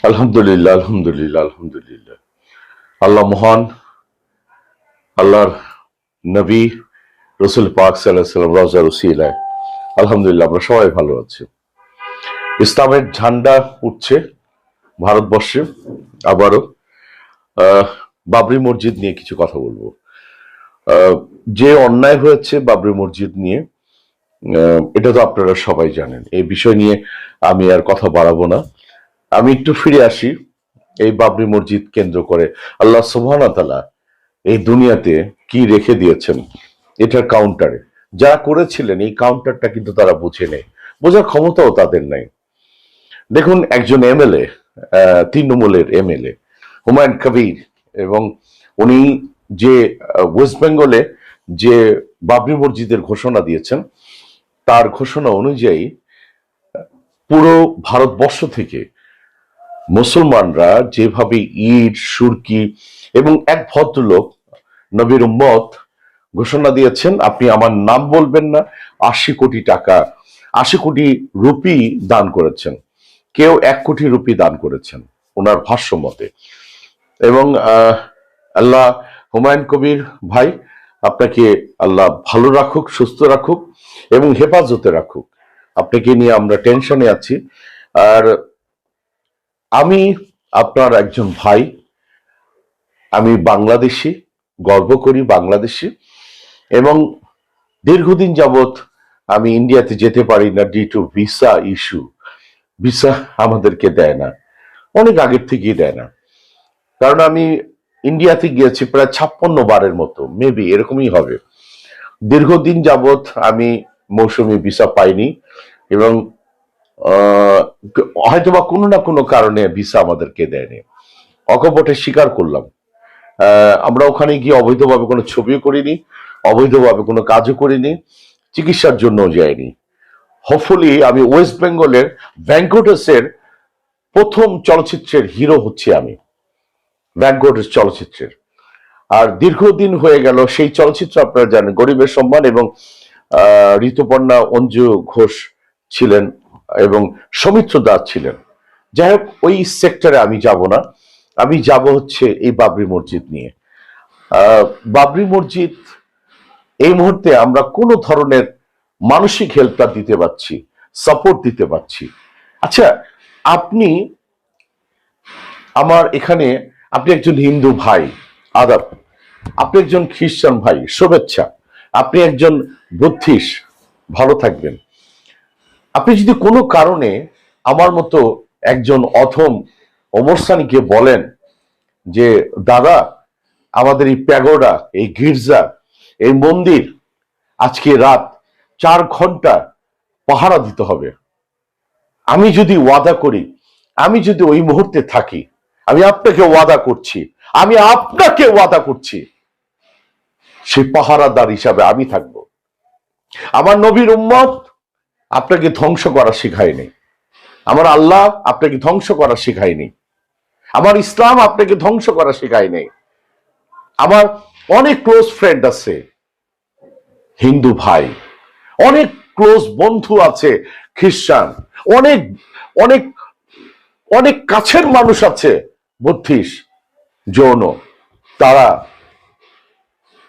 আলহামদুলিল্লাহ, আলহামদুলিল্লাহ, আলহামদুলিল্লাহ। আল্লাহ মহান। আল্লাহর নবী রসুল পাক সাল্লাল্লাহু আলাইহি ওয়াসাল্লাম রওজা উসিলায় আলহামদুলিল্লাহ আমরা সবাই ভালো আছি। ইসলামের ঝান্ডা উঠছে ভারতবর্ষে। আবারও আহ, বাবরি মসজিদ নিয়ে কিছু কথা বলবো। যে অন্যায় হয়েছে বাবরি মসজিদ নিয়ে, এটা তো আপনারা সবাই জানেন। এই বিষয় নিয়ে আমি আর কথা বাড়াবো না। আমি একটু ফিরে আসি। এই বাবরি মসজিদ কেন্দ্র করে আল্লাহ সুবহানাহু ওয়া তাআলা এই দুনিয়াতে কি রেখে দিয়েছেন, এটার কাউন্টারে যারা করেছিলেন এই কাউন্টারটা কিন্তু তারা বুঝে নেই, বোঝার ক্ষমতাও তাদের নাই। দেখুন, একজন এমএলএ, তৃণমূলের এমএলএ হুমায়ুন কবির, এবং উনি যে ওয়েস্ট বেঙ্গলে যে বাবরি মসজিদের ঘোষণা দিয়েছেন, তার ঘোষণা অনুযায়ী পুরো ভারতবর্ষ থেকে মুসলমানরা যেভাবে ইট সুরকি এবং এক ভদ্রলোক নবীর উম্মত ঘোষণা দিয়েছেন, আপনি আমার নাম বলবেন না, 80 কোটি টাকা, 80 কোটি রুপি দান করেছেন। কেউ 1 কোটি রুপি দান করেছেন ওনার ভাষ্য মতে। এবং আল্লাহ হুমায়ুন কবির ভাই, আপনাকে আল্লাহ ভালো রাখুক, সুস্থ রাখুক এবং হেফাজতে রাখুক। আপনাকে নিয়ে আমরা টেনশনে আছি। আর আমি আপনার একজন ভাই, আমি বাংলাদেশি, গর্ব করি বাংলাদেশি, এবং দীর্ঘদিন যাবৎ আমি ইন্ডিয়াতে যেতে পারি না due to visa issue. Visa আমাদেরকে দেয় না, অনেক আগের থেকেই দেয় না। কারণ আমি ইন্ডিয়াতে গিয়েছি প্রায় 56 বারের মতো, মেবি এরকমই হবে। দীর্ঘদিন যাবৎ আমি মৌসুমি ভিসা পাইনি, এবং হয়তোবা কোনো না কোনো কারণে ভিসা আমাদেরকে দেয়নি। অকপটে স্বীকার করলাম। আমরা ওখানে গিয়ে অবৈধভাবে কোনো ছবিও করিনি, অবৈধভাবে কোনো কাজও করিনি, চিকিৎসার জন্যও যাইনি। হোপফুলি আমি ওয়েস্ট বেঙ্গলের ভ্যাঙ্কটেসের প্রথম চলচ্চিত্রের হিরো হচ্ছি আমি, ভ্যাঙ্কটেস চলচ্চিত্রের। আর দীর্ঘদিন হয়ে গেল সেই চলচ্চিত্র, আপনারা জানেন, গরিবের সম্মান, এবং ঋতুপর্ণা অঞ্জু ঘোষ ছিলেন এবং সৌমিত্র দাস ছিলেন। যাই হোক, ওই সেক্টরে আমি যাব না। আমি যাব হচ্ছে এই বাবরি মসজিদ নিয়ে। বাবরি মসজিদ এই মুহূর্তে আমরা কোনো ধরনের মানসিক হেল্পটা দিতে পারছি, সাপোর্ট দিতে পারছি। আচ্ছা, আপনি আমার এখানে, আপনি একজন হিন্দু ভাই, আদাব। আপনি একজন খ্রিস্টান ভাই, শুভেচ্ছা। আপনি একজন বুদ্ধিস্ট, ভালো থাকবেন। আপনি যদি কোনো কারণে আমার মতো একজন অথম ওমর সানিকে বলেন যে দাদা, আমাদের এই প্যাগোডা, এই গির্জা, এই মন্দির আজকে রাত 4 ঘন্টা পাহারা দিতে হবে, আমি যদি ওয়াদা করি, আমি যদি ওই মুহূর্তে থাকি, আমি আপনাকে ওয়াদা করছি, আমি আপনাকে ওয়াদা করছি, সেই পাহারাদার হিসাবে আমি থাকব। আমার নবীর উম্মত আপনাকে ধ্বংস করা শেখায়নি, আমার আল্লাহ আপনাকে ধ্বংস করা শেখায়নি, আমার ইসলাম আপনাকে ধ্বংস করা শেখায়নি। আমার অনেক ক্লোজ ফ্রেন্ড আছে হিন্দু ভাই, অনেক ক্লোজ বন্ধু আছে খ্রিস্টান, অনেক অনেক অনেক কাছের মানুষ আছে বুদ্ধিস্ট, জৈন। তারা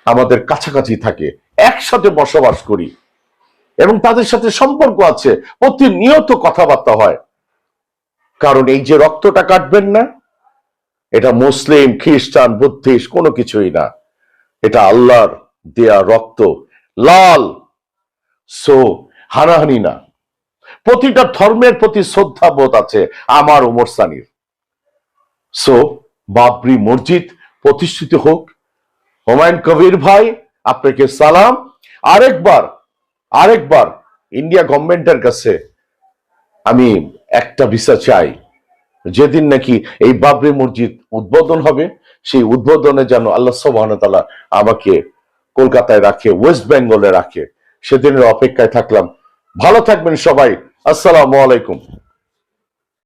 আমাদের কাছাকাছি থাকে, একসাথে বসবাস করি, এবং তাদের সাথে সম্পর্ক আছে, প্রতিনিয়ত কথাবার্তা হয়। কারণ এই যে রক্তটা কাটবেন না, এটা মুসলিম, খ্রিস্টান, বুদ্ধিস্ট কোনো কিছুই না, এটা আল্লাহর দেয়া রক্ত, লাল। সো হানাহানি না। প্রতিটা ধর্মের প্রতি শ্রদ্ধা বোধ আছে আমার ওমর সানির। সো বাবরি মসজিদ প্রতিষ্ঠিত হোক। হুমায়ুন কবির ভাই, আপনাকে সালাম। আরেকবার আরেকবার ইন্ডিয়া গভর্নমেন্টের কাছে আমি একটা ভিসা চাই, যেদিন নাকি এই বাবরি মসজিদ উদ্বোধন হবে, সেই উদ্বোধনে যেন আল্লাহ সুবহানাহু ওয়া তাআলা আমাকে কলকাতায় রাখে, ওয়েস্ট বেঙ্গলে রাখে। সেদিনের অপেক্ষায় থাকলাম। ভালো থাকবেন সবাই। আসসালামু আলাইকুম।